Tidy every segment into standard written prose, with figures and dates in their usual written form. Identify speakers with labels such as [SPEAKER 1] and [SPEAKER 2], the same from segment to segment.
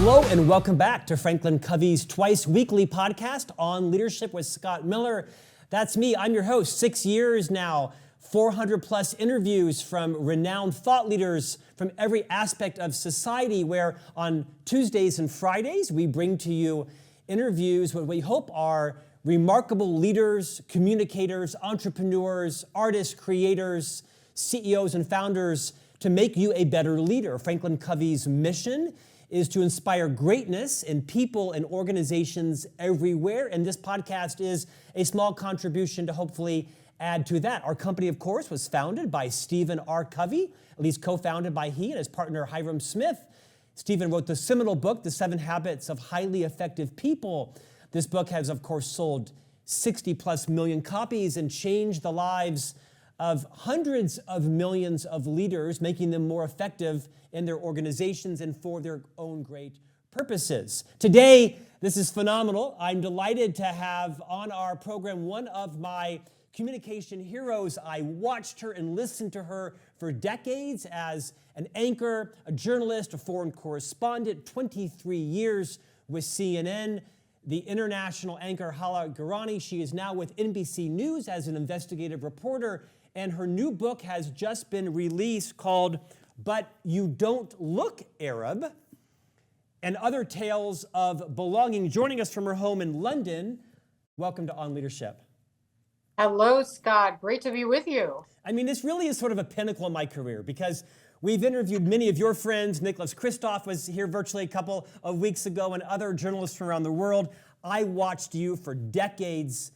[SPEAKER 1] Hello and welcome back to Franklin Covey's twice weekly podcast on leadership with Scott Miller. That's me. I'm your host. 6 years now, 400 plus interviews from renowned thought leaders from every aspect of society, where on Tuesdays and Fridays, we bring to you interviews what we hope are remarkable leaders, communicators, entrepreneurs, artists, creators, CEOs, and founders to make you a better leader. Franklin Covey's mission is to inspire greatness in people and organizations everywhere. And this podcast is a small contribution to hopefully add to that. Our company, of course, was founded by Stephen R. Covey, at least co-founded by he and his partner Hiram Smith. Stephen wrote the seminal book, The 7 Habits of Highly Effective People. This book has, of course, sold 60 plus million copies and changed the lives of hundreds of millions of leaders, making them more effective in their organizations and for their own great purposes. Today, this is phenomenal. I'm delighted to have on our program one of my communication heroes. I watched her and listened to her for decades as an anchor, a journalist, a foreign correspondent, 23 years with CNN. The international anchor Hala Gorani, she is now with NBC News as an investigative reporter, and her new book has just been released called But You Don't Look Arab, and Other Tales of Belonging. Joining us from her home in London, welcome to On Leadership.
[SPEAKER 2] Hello, Scott. Great to be with you.
[SPEAKER 1] I mean, this really is sort of a pinnacle in my career because we've interviewed many of your friends. Nicholas Kristof was here virtually a couple of weeks ago, and other journalists from around the world. I watched you for decades,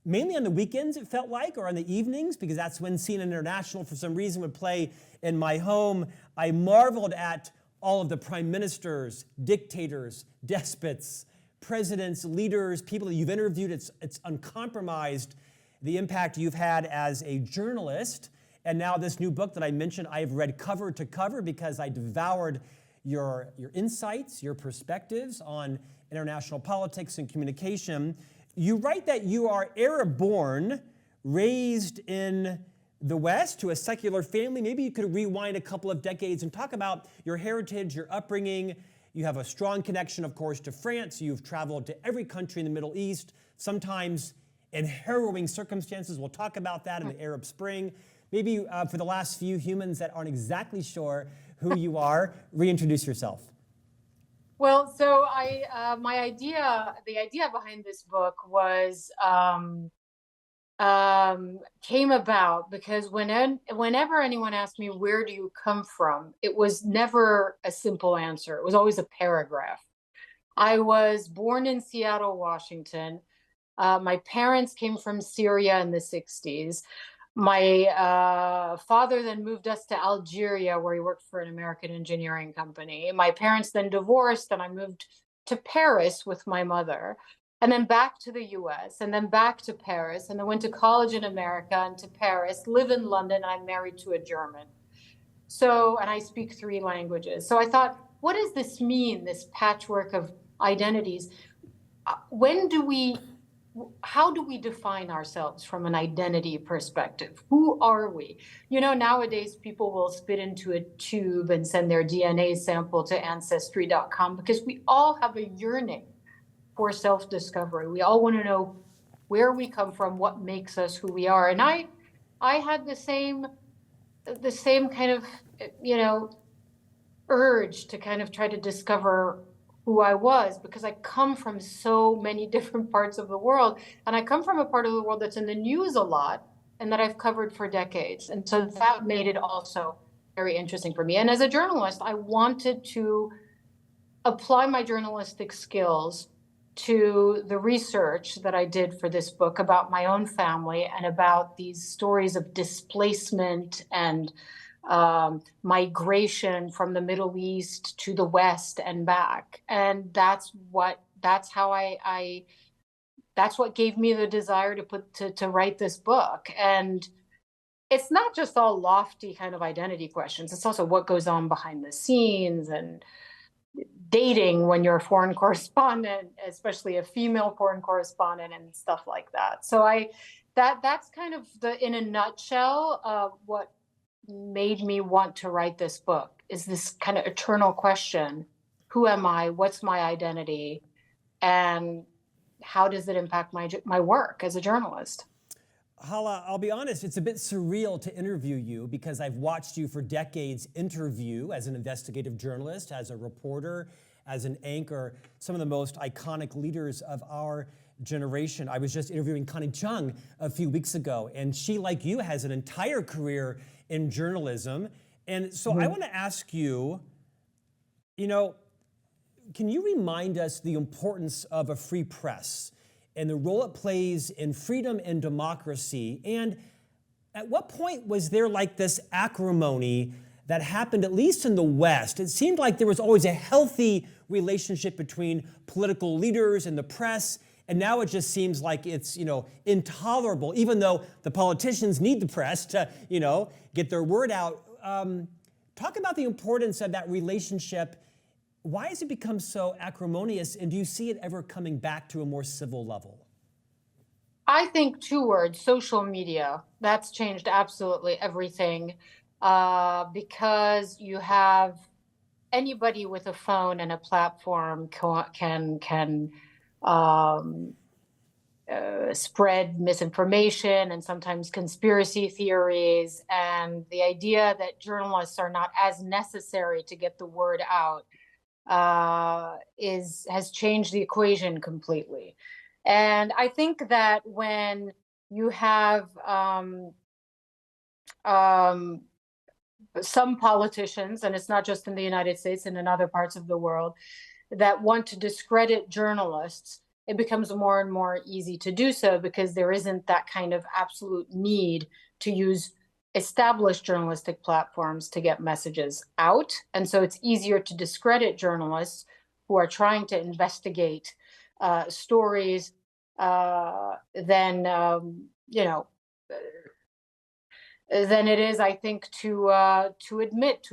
[SPEAKER 1] mainly on the weekends, it felt like, or on the evenings, because that's when CNN International, for some reason, would play in my home. I marveled at all of the prime ministers, dictators, despots, presidents, leaders, people that you've interviewed. It's uncompromised, the impact you've had as a journalist. And now this new book that I mentioned, I've read cover to cover because I devoured your insights, your perspectives on international politics and communication. You write that you are Arab-born, raised in the West to a secular family. Maybe you could rewind a couple of decades and talk about your heritage, your upbringing. You have a strong connection, of course, to France. You've traveled to every country in the Middle East, sometimes in harrowing circumstances. We'll talk about that in the Arab Spring. Maybe for the last few humans that aren't exactly sure who you are, reintroduce yourself.
[SPEAKER 2] Well, so the idea behind this book was came about because whenever anyone asked me, where do you come from? It was never a simple answer. It was always a paragraph. I was born in Seattle, Washington. My parents came from Syria in the 60s. My father then moved us to Algeria, where he worked for an American engineering company. My parents then divorced, and I moved to Paris with my mother, and then back to the US, and then back to Paris, and then went to college in America and to Paris, live in London. I'm married to a German. And I speak 3 languages. So I thought, what does this mean, this patchwork of identities? How do we define ourselves from an identity perspective? Who are we? You know, nowadays people will spit into a tube and send their DNA sample to ancestry.com because we all have a yearning for self-discovery. We all want to know where we come from, what makes us who we are. And I had the same kind of, urge to kind of try to discover who I was, because I come from so many different parts of the world. And I come from a part of the world that's in the news a lot and that I've covered for decades. And so that made it also very interesting for me. And as a journalist, I wanted to apply my journalistic skills to the research that I did for this book about my own family and about these stories of displacement and migration from the Middle East to the West and back. And that's what gave me the desire to write this book. And it's not just all lofty kind of identity questions. It's also what goes on behind the scenes and dating when you're a foreign correspondent, especially a female foreign correspondent, and stuff like that. So that's kind of in a nutshell, what made me want to write this book, is this kind of eternal question: who am I, what's my identity, and how does it impact my work as a journalist?
[SPEAKER 1] Hala, I'll be honest, it's a bit surreal to interview you because I've watched you for decades interview as an investigative journalist, as a reporter, as an anchor, some of the most iconic leaders of our generation. I was just interviewing Connie Chung a few weeks ago, and she, like you, has an entire career in journalism. And so I want to ask you, can you remind us the importance of a free press and the role it plays in freedom and democracy? And at what point was there like this acrimony that happened, at least in the West? It seemed like there was always a healthy relationship between political leaders and the press, and now it just seems like it's, intolerable, even though the politicians need the press to, get their word out. Talk about the importance of that relationship. Why has it become so acrimonious, and do you see it ever coming back to a more civil level?
[SPEAKER 2] I think two words: social media. That's changed absolutely everything, because you have anybody with a phone and a platform can spread misinformation and sometimes conspiracy theories, and the idea that journalists are not as necessary to get the word out has changed the equation completely. And I think that when you have some politicians, and it's not just in the United States and in other parts of the world, that want to discredit journalists, it becomes more and more easy to do so because there isn't that kind of absolute need to use established journalistic platforms to get messages out. And so it's easier to discredit journalists who are trying to investigate stories than it is, I think, to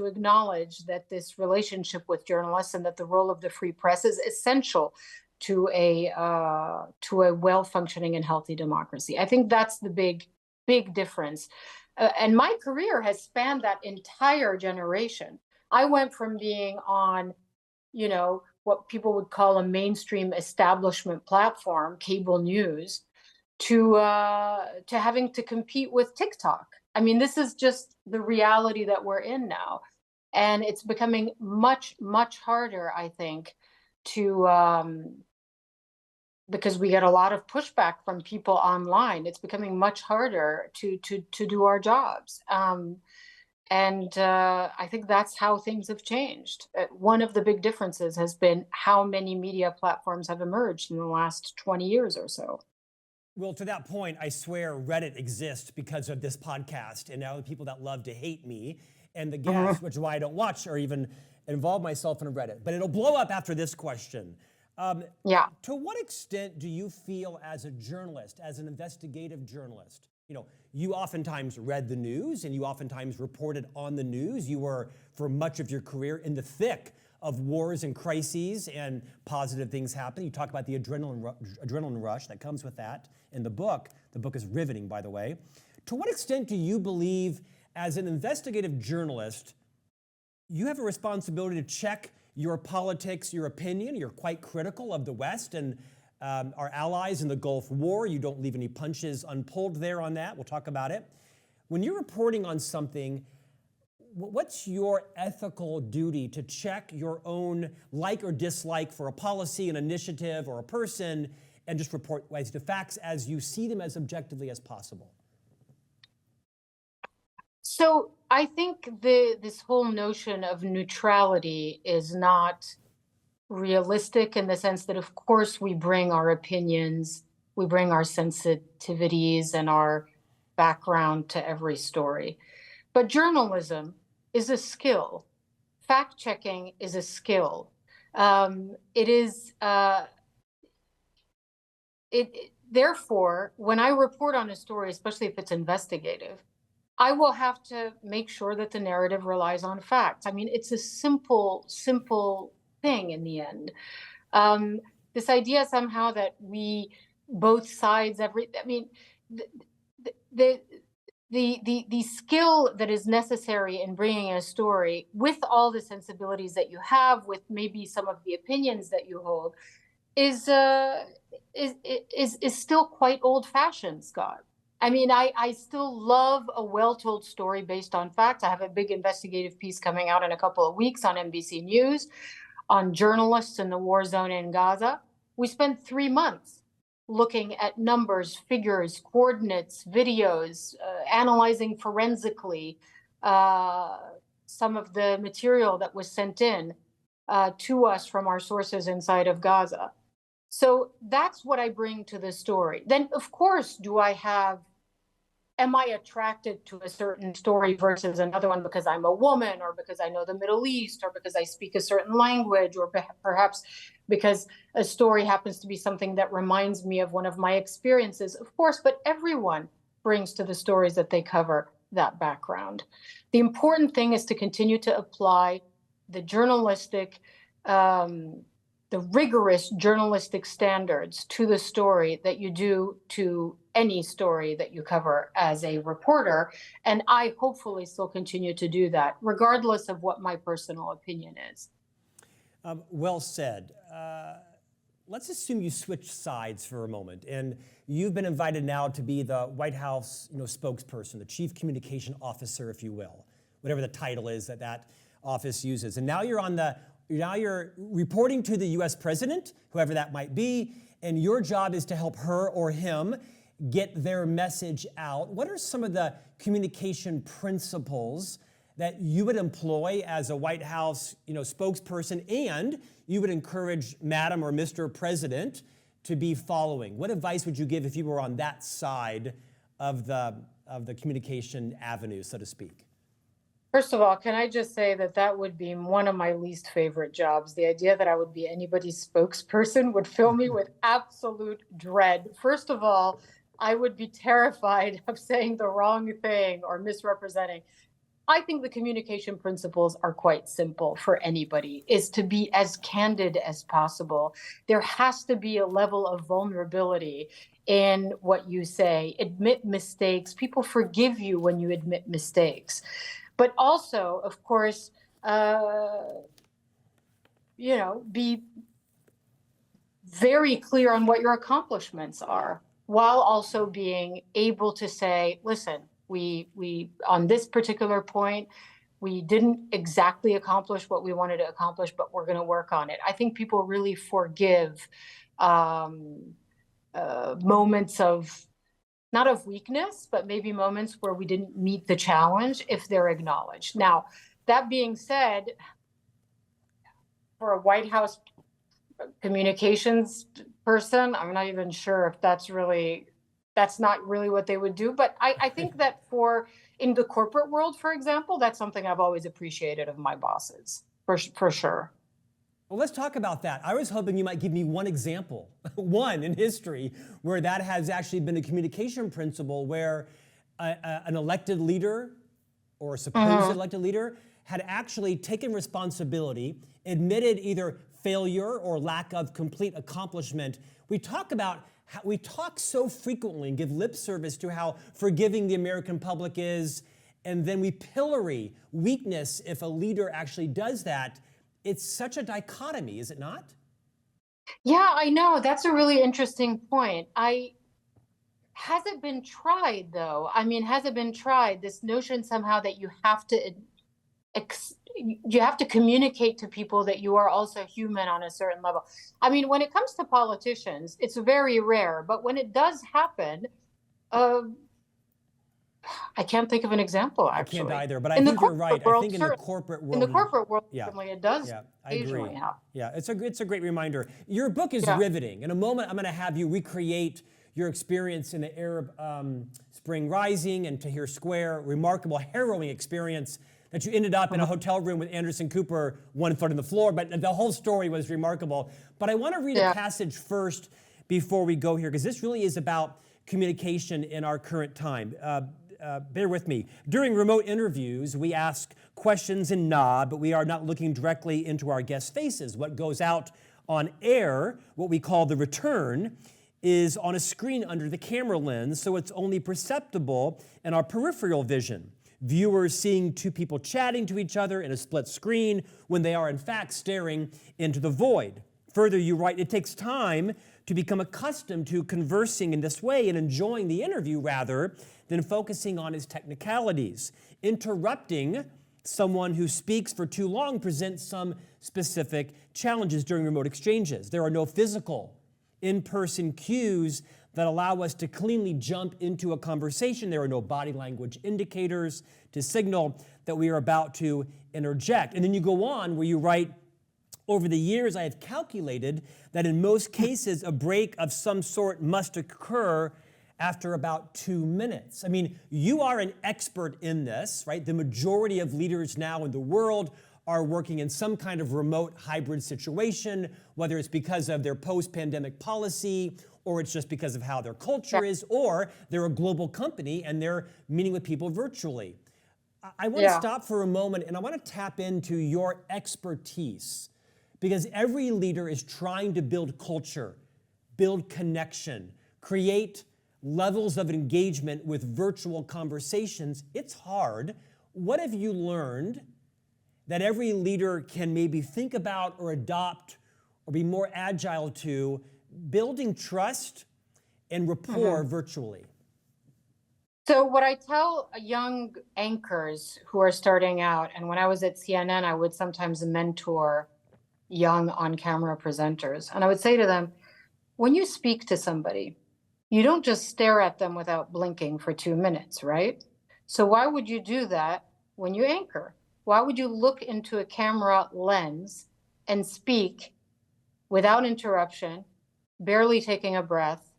[SPEAKER 2] acknowledge that this relationship with journalists and that the role of the free press is essential to a well-functioning and healthy democracy. I think that's the big difference. And my career has spanned that entire generation. I went from being on, what people would call a mainstream establishment platform, cable news, to having to compete with TikTok. I mean, this is just the reality that we're in now. And it's becoming much, much harder, I think, because we get a lot of pushback from people online. It's becoming much harder to do our jobs. And I think that's how things have changed. One of the big differences has been how many media platforms have emerged in the last 20 years or so.
[SPEAKER 1] Well, to that point, I swear Reddit exists because of this podcast, and now the people that love to hate me and the guests, which is why I don't watch or even involve myself in a Reddit. But it'll blow up after this question. To what extent do you feel as a journalist, as an investigative journalist, you oftentimes read the news and you oftentimes reported on the news. You were, for much of your career, in the thick of wars and crises and positive things happening. You talk about the adrenaline rush that comes with that in the book. The book is riveting, by the way. To what extent do you believe, as an investigative journalist, you have a responsibility to check your politics, your opinion? You're quite critical of the West and our allies in the Gulf War. You don't leave any punches unpulled there on that. We'll talk about it. When you're reporting on something, what's your ethical duty to check your own like or dislike for a policy, an initiative, or a person, and just report the facts as you see them as objectively as possible?
[SPEAKER 2] So I think this whole notion of neutrality is not realistic, in the sense that, of course, we bring our opinions, we bring our sensitivities and our background to every story. But journalism is a skill. Fact checking is a skill. Therefore, when I report on a story, especially if it's investigative, I will have to make sure that the narrative relies on facts. I mean, it's a simple thing in the end. This idea somehow that we, both sides, the skill that is necessary in bringing a story with all the sensibilities that you have, with maybe some of the opinions that you hold, is still quite old fashioned, Scott. I mean, I still love a well-told story based on fact. I have a big investigative piece coming out in a couple of weeks on NBC News on journalists in the war zone in Gaza. We spent 3 months looking at numbers, figures, coordinates, videos, analyzing forensically some of the material that was sent in to us from our sources inside of Gaza. So that's what I bring to the story. Then, of course, am I attracted to a certain story versus another one because I'm a woman, or because I know the Middle East, or because I speak a certain language, or perhaps because a story happens to be something that reminds me of one of my experiences? Of course, but everyone brings to the stories that they cover that background. The important thing is to continue to apply the journalistic, the rigorous journalistic standards to the story that you do to any story that you cover as a reporter. And I hopefully still continue to do that, regardless of what my personal opinion is.
[SPEAKER 1] Well said. Let's assume you switch sides for a moment, and you've been invited now to be the White House, spokesperson, the chief communication officer, if you will, whatever the title is that office uses. And now you're reporting to the U.S. president, whoever that might be, and your job is to help her or him get their message out. What are some of the communication principles that you would employ as a White House, spokesperson, and you would encourage Madam or Mr. President to be following? What advice would you give if you were on that side of the communication avenue, so to speak?
[SPEAKER 2] First of all, can I just say that would be one of my least favorite jobs? The idea that I would be anybody's spokesperson would fill me with absolute dread. First of all, I would be terrified of saying the wrong thing or misrepresenting. I think the communication principles are quite simple for anybody, is to be as candid as possible. There has to be a level of vulnerability in what you say. Admit mistakes. People forgive you when you admit mistakes. But also, of course, be very clear on what your accomplishments are, while also being able to say, listen, we on this particular point, we didn't exactly accomplish what we wanted to accomplish, but we're going to work on it. I think people really forgive moments of, not of weakness, but maybe moments where we didn't meet the challenge, if they're acknowledged. Now, that being said, for a White House communications person, I'm not even sure if that's not really what they would do. But I think that in the corporate world, for example, that's something I've always appreciated of my bosses, for sure.
[SPEAKER 1] Well, let's talk about that. I was hoping you might give me one example, one in history, where that has actually been a communication principle where an elected leader or a supposed elected leader had actually taken responsibility, admitted either failure or lack of complete accomplishment. We talk so frequently and give lip service to how forgiving the American public is, and then we pillory weakness if a leader actually does that. It's such a dichotomy, is it not?
[SPEAKER 2] Yeah, I know. That's a really interesting point. Has it been tried, though? I mean, has it been tried? This notion somehow that you have to communicate to people that you are also human on a certain level. I mean, when it comes to politicians, it's very rare. But when it does happen, I can't think of an example, actually.
[SPEAKER 1] I can't either, but I think you're right. I think in the corporate world,
[SPEAKER 2] certainly it does.
[SPEAKER 1] Yeah, I agree.
[SPEAKER 2] Occasionally happen.
[SPEAKER 1] Yeah, it's a great reminder. Your book is riveting. In a moment, I'm going to have you recreate your experience in the Arab Spring Rising and Tahrir Square, remarkable, harrowing experience that you ended up in a hotel room with Anderson Cooper, 1 foot on the floor, but the whole story was remarkable. But I want to read a passage first before we go here, because this really is about communication in our current time. Bear with me. During remote interviews, we ask questions and nod, but we are not looking directly into our guests' faces. What goes out on air, what we call the return, is on a screen under the camera lens, so it's only perceptible in our peripheral vision. Viewers seeing two people chatting to each other in a split screen when they are in fact staring into the void. Further, you write, it takes time to become accustomed to conversing in this way and enjoying the interview rather than focusing on its technicalities. Interrupting someone who speaks for too long presents some specific challenges during remote exchanges. There are no physical in-person cues that allow us to cleanly jump into a conversation. There are no body language indicators to signal that we are about to interject. And then you go on where you write, over the years, I have calculated that in most cases, a break of some sort must occur after about 2 minutes. I mean, you are an expert in this, right? The majority of leaders now in the world are working in some kind of remote hybrid situation, whether it's because of their post-pandemic policy, or it's just because of how their culture is, or they're a global company and they're meeting with people virtually. I want to stop for a moment and I want to tap into your expertise, because every leader is trying to build culture, build connection, create levels of engagement with virtual conversations. It's hard. What have you learned that every leader can maybe think about or adopt or be more agile to building trust and rapport virtually?
[SPEAKER 2] So what I tell young anchors who are starting out, and when I was at CNN, I would sometimes mentor young on-camera presenters. And I would say to them, when you speak to somebody, you don't just stare at them without blinking for 2 minutes, right? So why would you do that when you anchor? Why would you look into a camera lens and speak without interruption, barely taking a breath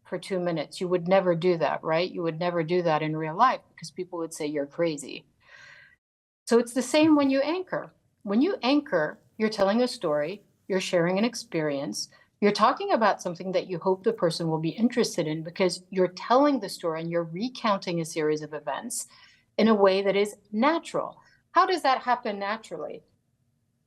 [SPEAKER 2] for 2 minutes? You would never do that, right? You would never do that in real life because people would say you're crazy. So it's the same when you anchor. When you anchor, you're telling a story, you're sharing an experience, you're talking about something that you hope the person will be interested in because you're telling the story and you're recounting a series of events in a way that is natural. How does that happen naturally?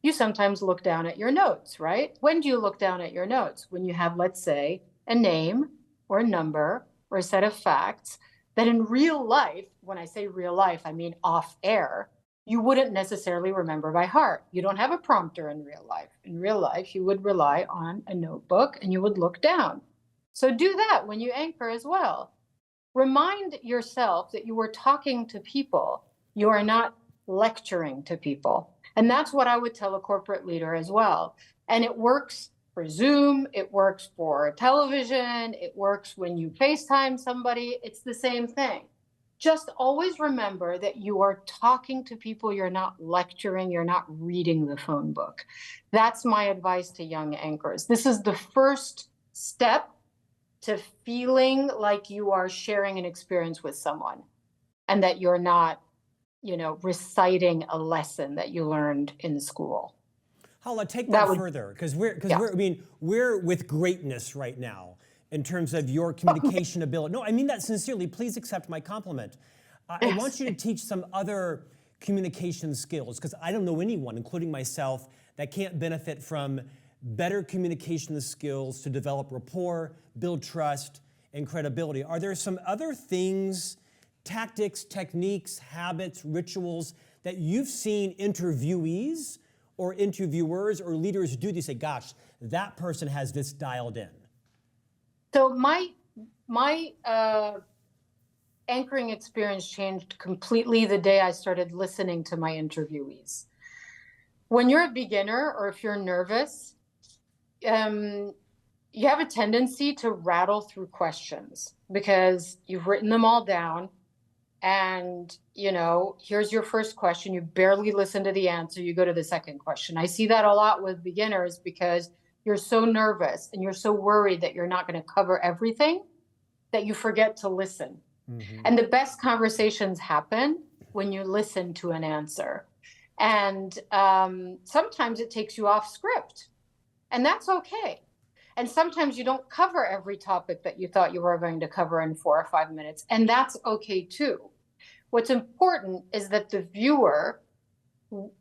[SPEAKER 2] You sometimes look down at your notes, right? When do you look down at your notes? When you have, let's say, a name or a number or a set of facts that in real life, when I say real life, I mean off air, you wouldn't necessarily remember by heart. You don't have a prompter in real life. In real life, you would rely on a notebook and you would look down. So do that when you anchor as well. Remind yourself that you are talking to people. You are not lecturing to people. And that's what I would tell a corporate leader as well. And it works for Zoom, it works for television, it works when you FaceTime somebody. It's the same thing. Just always remember that you are talking to people, you're not lecturing, you're not reading the phone book. That's my advice to young anchors. This is the first step to feeling like you are sharing an experience with someone and that you're not, reciting a lesson that you learned in school.
[SPEAKER 1] Hala, take that further, because we're with greatness right now in terms of your communication ability. No, I mean that sincerely. Please accept my compliment. I want you to teach some other communication skills, because I don't know anyone, including myself, that can't benefit from better communication skills to develop rapport, build trust, and credibility. Are there some other things, tactics, techniques, habits, rituals that you've seen interviewees or interviewers or leaders do? You say, gosh, that person has this dialed in.
[SPEAKER 2] So my anchoring experience changed completely the day I started listening to my interviewees. When you're a beginner or if you're nervous, you have a tendency to rattle through questions because you've written them all down. And, here's your first question. You barely listen to the answer. You go to the second question. I see that a lot with beginners because you're so nervous and you're so worried that you're not going to cover everything that you forget to listen. Mm-hmm. And the best conversations happen when you listen to an answer. And sometimes it takes you off script, and that's okay. And sometimes you don't cover every topic that you thought you were going to cover in 4 or 5 minutes, and that's okay too. What's important is that the viewer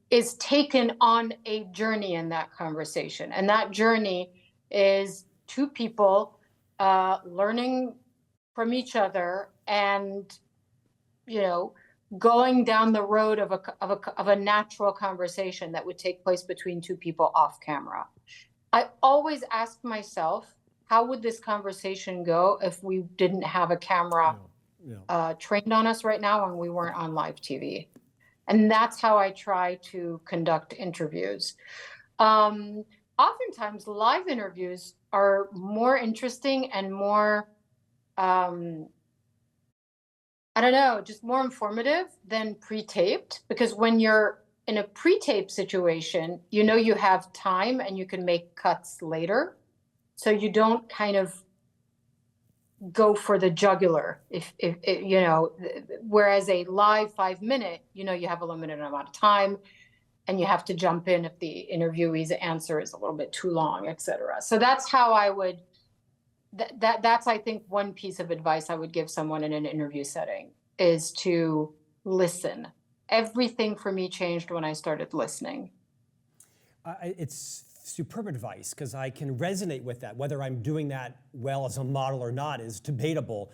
[SPEAKER 2] is taken on a journey in that conversation. And that journey is two people learning from each other, and going down the road of a natural conversation that would take place between two people off camera. I always ask myself, how would this conversation go if we didn't have a camera trained on us right now and we weren't on live TV? And that's how I try to conduct interviews. Oftentimes, live interviews are more interesting and more, just more informative than pre-taped, because when you're in a pre-taped situation, you have time and you can make cuts later. So you don't kind of go for the jugular, if whereas a live 5 minute, you have a limited amount of time and you have to jump in if the interviewee's answer is a little bit too long, et cetera. So that's how I would, that's, I think, one piece of advice I would give someone in an interview setting is to listen. Everything for me changed when I started listening.
[SPEAKER 1] It's superb advice, because I can resonate with that. Whether I'm doing that well as a model or not is debatable.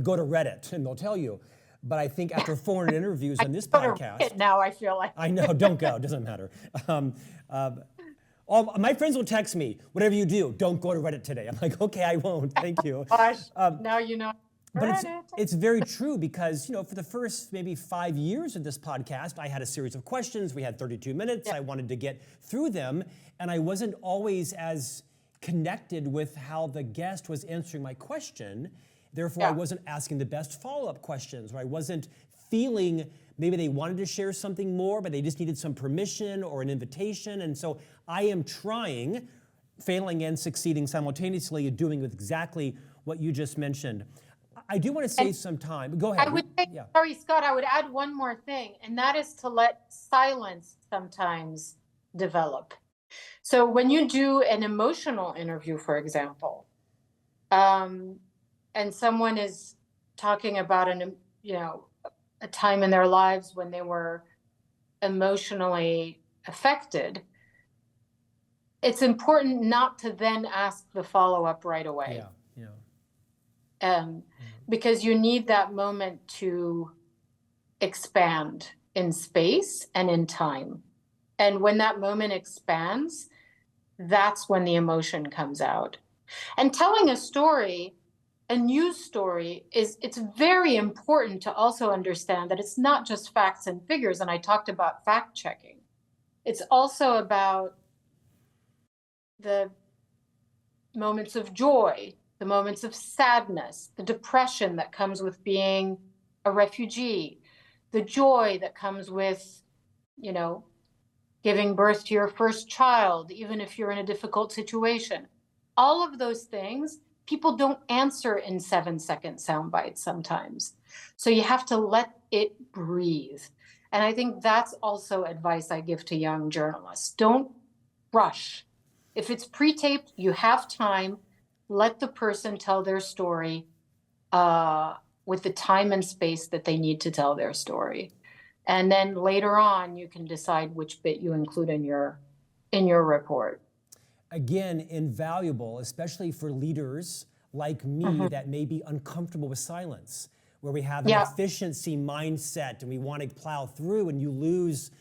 [SPEAKER 1] Go to Reddit and they'll tell you. But I think after 400 interviews on this podcast,
[SPEAKER 2] now I feel like
[SPEAKER 1] I know, don't go, it doesn't matter. My friends will text me, whatever you do, don't go to Reddit today. I'm like, okay, I won't, thank you.
[SPEAKER 2] Gosh, now you know.
[SPEAKER 1] But it's very true, because for the first maybe 5 years of this podcast, I had a series of questions. We had 32 minutes. I wanted to get through them, and I wasn't always as connected with how the guest was answering my question. Therefore, I wasn't asking the best follow-up questions, or I wasn't feeling maybe they wanted to share something more, but they just needed some permission or an invitation. And so I am trying, failing and succeeding simultaneously, doing exactly what you just mentioned. I do want to save some time. Go ahead.
[SPEAKER 2] I would say, sorry, Scott, I would add one more thing, and that is to let silence sometimes develop. So when you do an emotional interview, for example, and someone is talking about a time in their lives when they were emotionally affected, it's important not to then ask the follow-up right away. Because you need that moment to expand in space and in time. And when that moment expands, that's when the emotion comes out. And telling a story, a news story, it's very important to also understand that it's not just facts and figures. And I talked about fact checking. It's also about the moments of joy, the moments of sadness, the depression that comes with being a refugee, the joy that comes with, giving birth to your first child, even if you're in a difficult situation. All of those things, people don't answer in 7-second sound bites sometimes. So you have to let it breathe. And I think that's also advice I give to young journalists. Don't rush. If it's pre-taped, you have time. Let the person tell their story with the time and space that they need to tell their story. And then later on, you can decide which bit you include in your report.
[SPEAKER 1] Again, invaluable, especially for leaders like me that may be uncomfortable with silence, where we have an efficiency mindset and we want to plow through, and you lose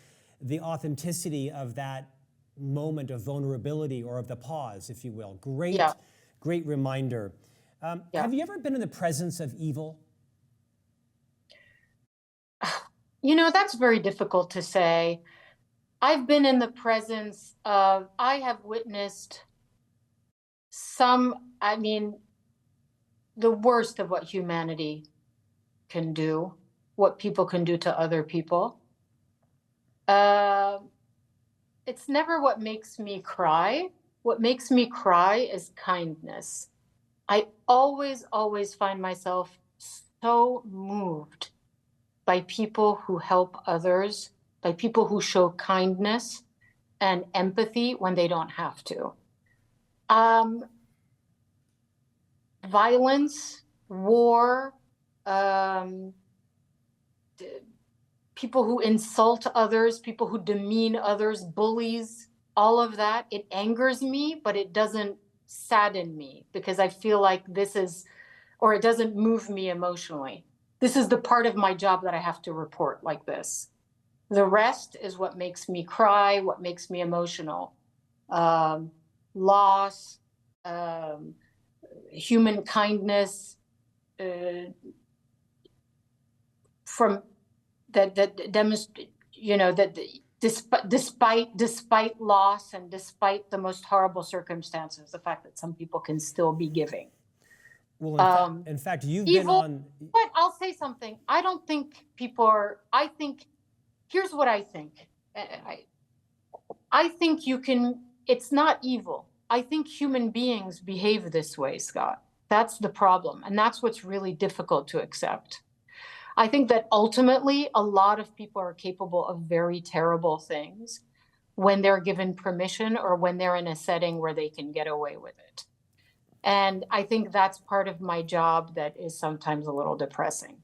[SPEAKER 1] the authenticity of that moment of vulnerability or of the pause, if you will. Great reminder. Have you ever been in the presence of evil?
[SPEAKER 2] That's very difficult to say. I've been in the presence of, I have witnessed the worst of what humanity can do, what people can do to other people. It's never what makes me cry. What makes me cry is kindness. I always find myself so moved by people who help others, by people who show kindness and empathy when they don't have to. Violence, war, people who insult others, people who demean others, bullies, all of that, it angers me, but it doesn't sadden me because I feel like or it doesn't move me emotionally. This is the part of my job that I have to report like this. The rest is what makes me cry, what makes me emotional. Loss, um, human kindness, from that demonstrate, that despite loss and despite the most horrible circumstances, the fact that some people can still be giving.
[SPEAKER 1] Well, in fact, you've been
[SPEAKER 2] Evil,
[SPEAKER 1] on.
[SPEAKER 2] but I'll say something. I don't think people are. I think here's what I think. I think you can. It's not evil. I think human beings behave this way, Scott. That's the problem, and that's what's really difficult to accept. I think that ultimately a lot of people are capable of very terrible things when they're given permission or when they're in a setting where they can get away with it. And I think that's part of my job that is sometimes a little depressing.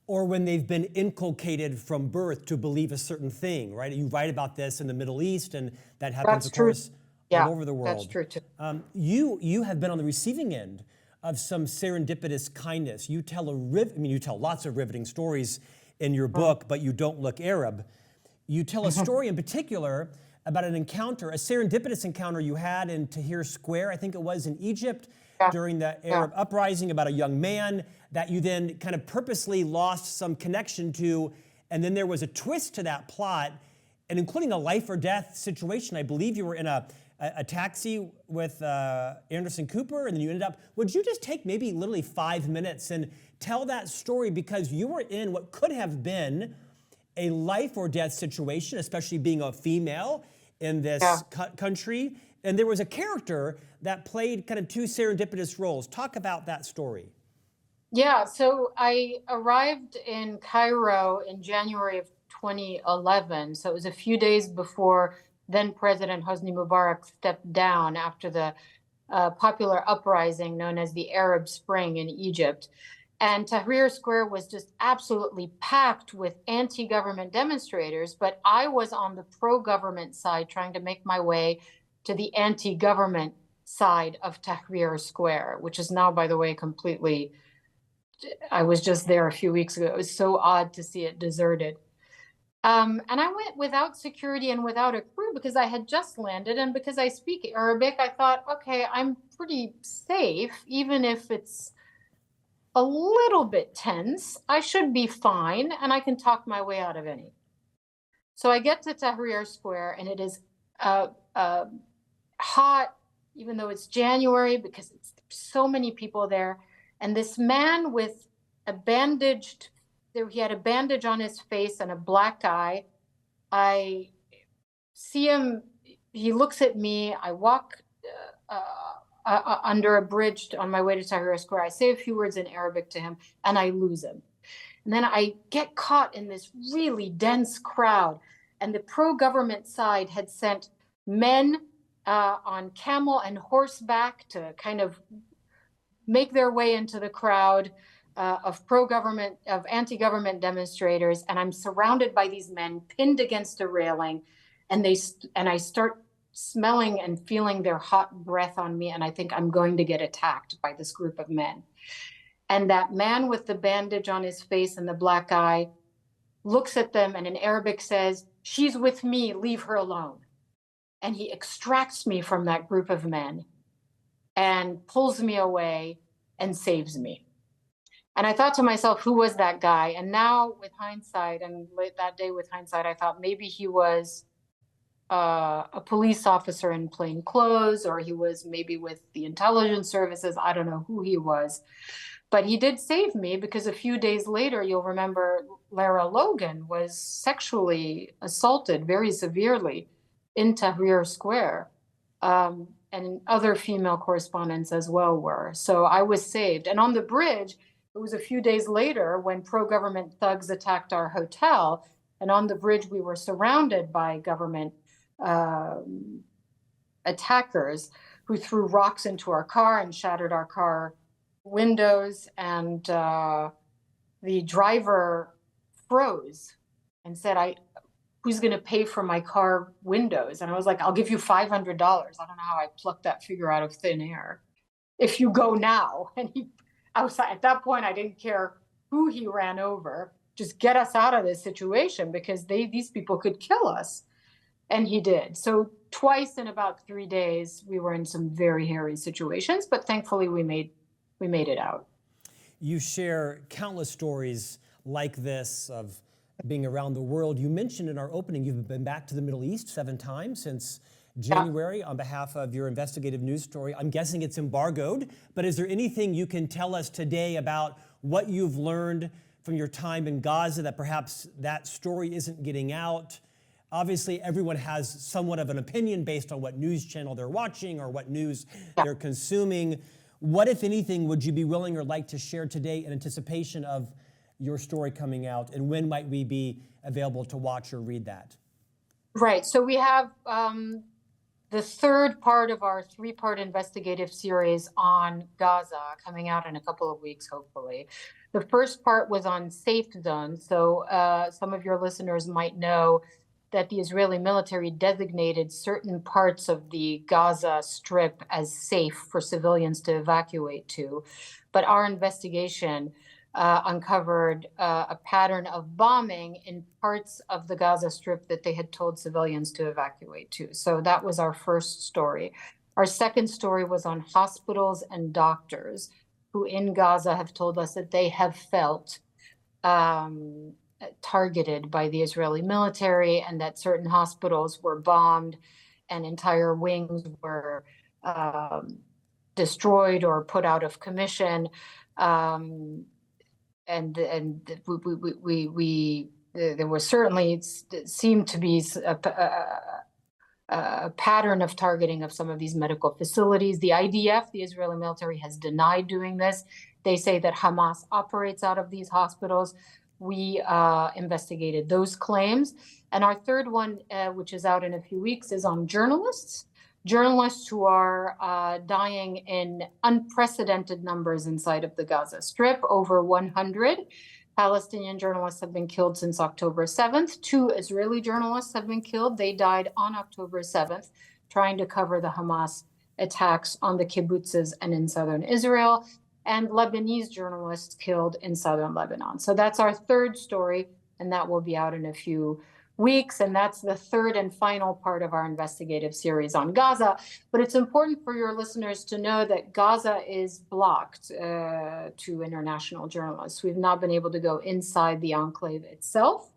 [SPEAKER 1] Or when they've been inculcated from birth to believe a certain thing, right? You write about this in the Middle East, and that happens, of course, all over the world.
[SPEAKER 2] That's true too.
[SPEAKER 1] You have been on the receiving end of some serendipitous kindness. You tell you tell lots of riveting stories in your book, but you don't look Arab. You tell a story in particular about an encounter, a serendipitous encounter you had in Tahrir Square, I think it was in Egypt, during the Arab uprising, about a young man that you then kind of purposely lost some connection to, and then there was a twist to that plot, and including a life or death situation. I believe you were in a taxi with Anderson Cooper, and then you ended up, would you just take maybe literally 5 minutes and tell that story, because you were in what could have been a life or death situation, especially being a female in this country, and there was a character that played kind of two serendipitous roles. Talk about that story.
[SPEAKER 2] Yeah, so I arrived in Cairo in January of 2011, so it was a few days before then President Hosni Mubarak stepped down after the popular uprising known as the Arab Spring in Egypt. And Tahrir Square was just absolutely packed with anti-government demonstrators, but I was on the pro-government side trying to make my way to the anti-government side of Tahrir Square, which is now, by the way, completely, I was just there a few weeks ago. It was so odd to see it deserted. And I went without security and without a crew because I had just landed, and because I speak Arabic, I thought, okay, I'm pretty safe, even if it's a little bit tense. I should be fine, and I can talk my way out of any. So I get to Tahrir Square, and it is hot, even though it's January, because it's so many people there. And this man with he had a bandage on his face and a black eye. I see him, he looks at me. I walk under a bridge on my way to Tahrir Square. I say a few words in Arabic to him, and I lose him. And then I get caught in this really dense crowd. And the pro-government side had sent men on camel and horseback to kind of make their way into the crowd of anti-government demonstrators. And I'm surrounded by these men pinned against a railing, and I start smelling and feeling their hot breath on me, and I think I'm going to get attacked by this group of men. And that man with the bandage on his face and the black eye looks at them and in Arabic says, "She's with me, leave her alone." And he extracts me from that group of men and pulls me away and saves me. And I thought to myself, who was that guy? And now with hindsight, and that day with hindsight, I thought maybe he was a police officer in plain clothes, or he was maybe with the intelligence services. I don't know who he was. But he did save me, because a few days later, you'll remember Lara Logan was sexually assaulted very severely in Tahrir Square. And other female correspondents as well were. So I was saved. And on the bridge, it was a few days later when pro-government thugs attacked our hotel. And on the bridge, we were surrounded by government attackers who threw rocks into our car and shattered our car windows. And the driver froze and said, who's going to pay for my car windows? And I was like, I'll give you $500. I don't know how I plucked that figure out of thin air. If you go now. And I was at that point, I didn't care who he ran over. Just get us out of this situation, because these people could kill us. And he did. So twice in about 3 days, we were in some very hairy situations, but thankfully we made it out.
[SPEAKER 1] You share countless stories like this of being around the world. You mentioned in our opening you've been back to the Middle East 7 times since January on behalf of your investigative news story. I'm guessing it's embargoed, but is there anything you can tell us today about what you've learned from your time in Gaza that perhaps that story isn't getting out? Obviously, everyone has somewhat of an opinion based on what news channel they're watching or what news they're consuming. What, if anything, would you be willing or like to share today in anticipation of your story coming out, and when might we be available to watch or read that?
[SPEAKER 2] Right. So we have the third part of our 3-part investigative series on Gaza coming out in a couple of weeks, hopefully. The first part was on safe zones. So some of your listeners might know that the Israeli military designated certain parts of the Gaza Strip as safe for civilians to evacuate to. But our investigation uncovered a pattern of bombing in parts of the Gaza Strip that they had told civilians to evacuate to. So that was our first story. Our second story was on hospitals and doctors who in Gaza have told us that they have felt targeted by the Israeli military, and that certain hospitals were bombed and entire wings were destroyed or put out of commission. And there was certainly seemed to be a pattern of targeting of some of these medical facilities. The IDF, the Israeli military, has denied doing this. They say that Hamas operates out of these hospitals. We investigated those claims. And our third one, which is out in a few weeks, is on journalists who are dying in unprecedented numbers inside of the Gaza Strip. Over 100 Palestinian journalists have been killed since October 7th. 2 Israeli journalists have been killed. They died on October 7th, trying to cover the Hamas attacks on the kibbutzes and in southern Israel. And Lebanese journalists killed in southern Lebanon. So that's our third story, and that will be out in a few weeks. And that's the third and final part of our investigative series on Gaza. But it's important for your listeners to know that Gaza is blocked to international journalists. We've not been able to go inside the enclave itself.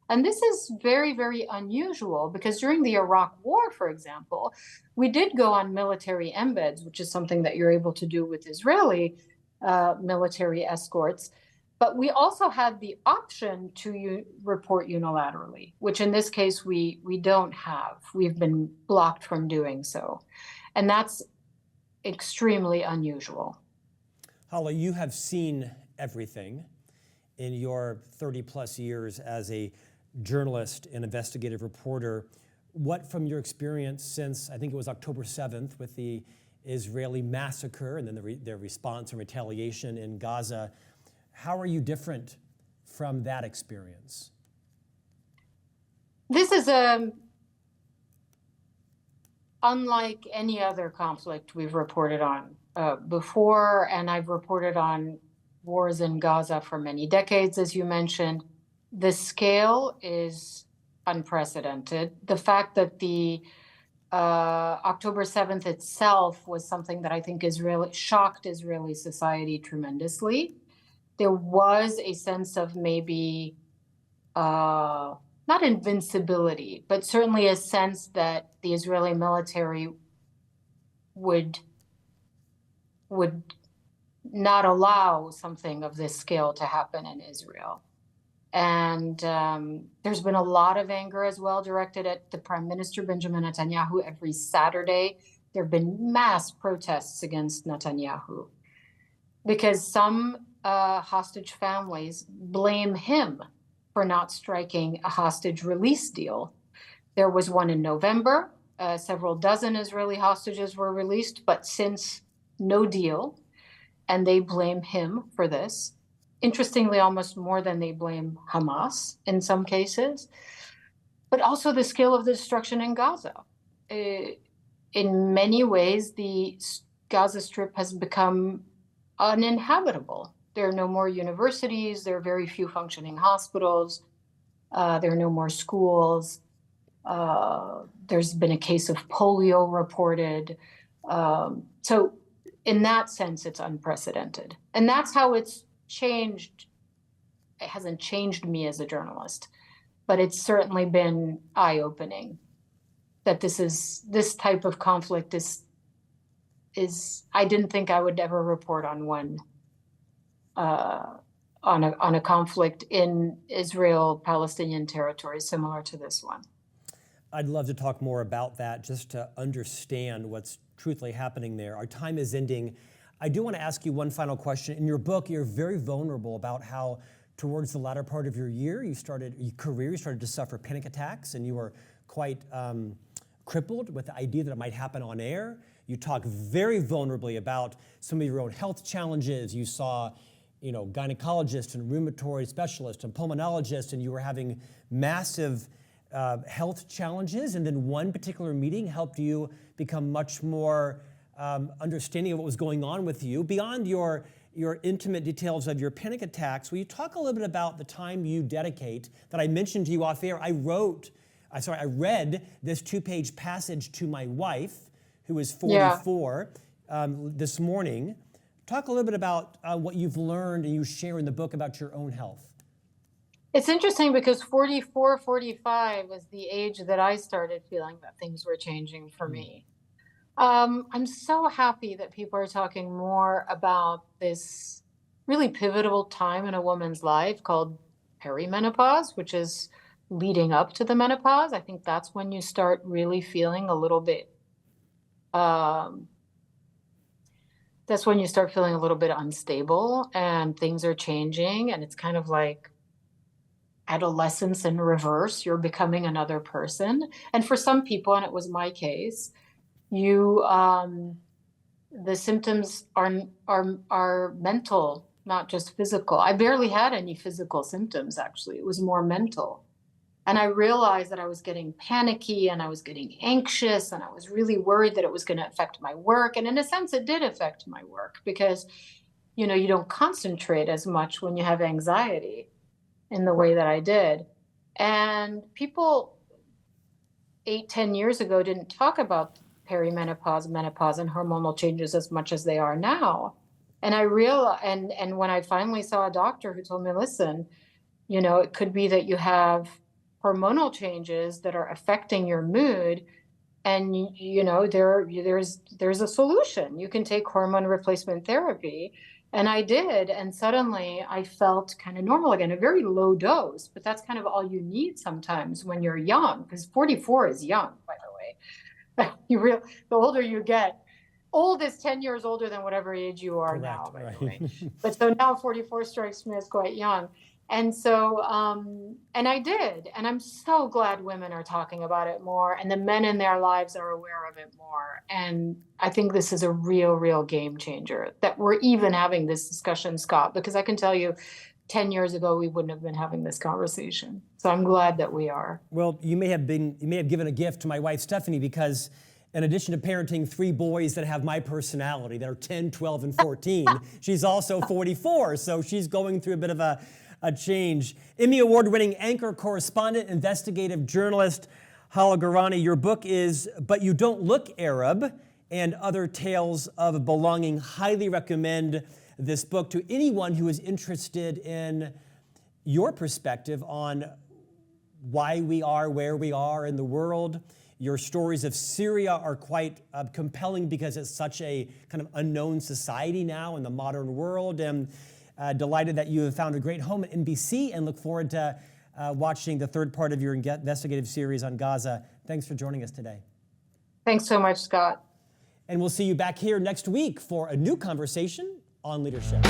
[SPEAKER 2] And this is very, very unusual, because during the Iraq War, for example, we did go on military embeds, which is something that you're able to do with Israeli military escorts. But we also had the option to report unilaterally, which in this case we don't have. We've been blocked from doing so. And that's extremely unusual.
[SPEAKER 1] Hala, you have seen everything in your 30 plus years as a journalist and investigative reporter. What, from your experience since, I think it was October 7th with the Israeli massacre and then their response and retaliation in Gaza, how are you different from that experience?
[SPEAKER 2] This is unlike any other conflict we've reported on before, and I've reported on wars in Gaza for many decades, as you mentioned. The scale is unprecedented. The fact that the October 7th itself was something that I think shocked Israeli society tremendously. There was a sense of maybe not invincibility, but certainly a sense that the Israeli military would not allow something of this scale to happen in Israel. And there's been a lot of anger as well directed at the Prime Minister, Benjamin Netanyahu. Every Saturday, there have been mass protests against Netanyahu because some hostage families blame him for not striking a hostage release deal. There was one in November. Several dozen Israeli hostages were released, but since no deal, and they blame him for this. Interestingly, almost more than they blame Hamas in some cases. but also the scale of the destruction in Gaza. In many ways, the Gaza Strip has become uninhabitable. There are no more universities. There are very few functioning hospitals. There are no more schools. There's been a case of polio reported. So in that sense, it's unprecedented. And that's how it's changed. It hasn't changed me as a journalist, but it's certainly been eye-opening that this type of conflict is I didn't think I would ever report on one, on a conflict in Israel-Palestinian territory similar to this one.
[SPEAKER 1] I'd love to talk more about that, just to understand what's truthfully happening there. Our time is ending. I do want to ask you one final question. In your book, you're very vulnerable about how towards the latter part of your career, you started to suffer panic attacks, and you were quite crippled with the idea that it might happen on air. You talk very vulnerably about some of your own health challenges. You saw, gynecologists and rheumatoid specialists and pulmonologists, and you were having massive health challenges. And then one particular meeting helped you become much more understanding of what was going on with you. Beyond your intimate details of your panic attacks, will you talk a little bit about the time you dedicate that I mentioned to you off air? I read this 2-page passage to my wife, who is 44, this morning. Talk a little bit about what you've learned and you share in the book about your own health.
[SPEAKER 2] It's interesting because 44, 45 was the age that I started feeling that things were changing for me. I'm so happy that people are talking more about this really pivotal time in a woman's life called perimenopause, which is leading up to the menopause. I think that's when you start really feeling a little bit, unstable and things are changing, and it's kind of like adolescence in reverse. You're becoming another person. And for some people, and it was my case, the symptoms are mental, not just physical. I barely had any physical symptoms, actually. It was more mental. And I realized that I was getting panicky and I was getting anxious and I was really worried that it was going to affect my work. And in a sense, it did affect my work because, you don't concentrate as much when you have anxiety in the way that I did. And people 8-10 years ago didn't talk about perimenopause, menopause, and hormonal changes as much as they are now. And I realized, and when I finally saw a doctor who told me, listen, it could be that you have hormonal changes that are affecting your mood, and there's a solution. You can take hormone replacement therapy. And I did, and suddenly I felt kind of normal again, a very low dose, but that's kind of all you need sometimes when you're young, because 44 is young, by the way. The older you get, old is 10 years older than whatever age you are. Correct, now, by the way. But so now 44 strikes me as quite young. And so, and I did, and I'm so glad women are talking about it more, and the men in their lives are aware of it more. And I think this is a real, real game changer that we're even having this discussion, Scott, because I can tell you 10 years ago, we wouldn't have been having this conversation. So I'm glad that we are.
[SPEAKER 1] Well, you may have given a gift to my wife, Stephanie, because in addition to parenting 3 boys that have my personality, that are 10, 12, and 14, she's also 44. So she's going through a bit of a change. Emmy Award-winning anchor, correspondent, investigative journalist, Hala Gorani. Your book is But You Don't Look Arab and Other Tales of Belonging. Highly recommend this book to anyone who is interested in your perspective on why we are where we are in the world. Your stories of Syria are quite compelling because it's such a kind of unknown society now in the modern world. And delighted that you have found a great home at NBC and look forward to watching the third part of your investigative series on Gaza. Thanks for joining us today.
[SPEAKER 2] Thanks so much, Scott.
[SPEAKER 1] And we'll see you back here next week for a new conversation on leadership.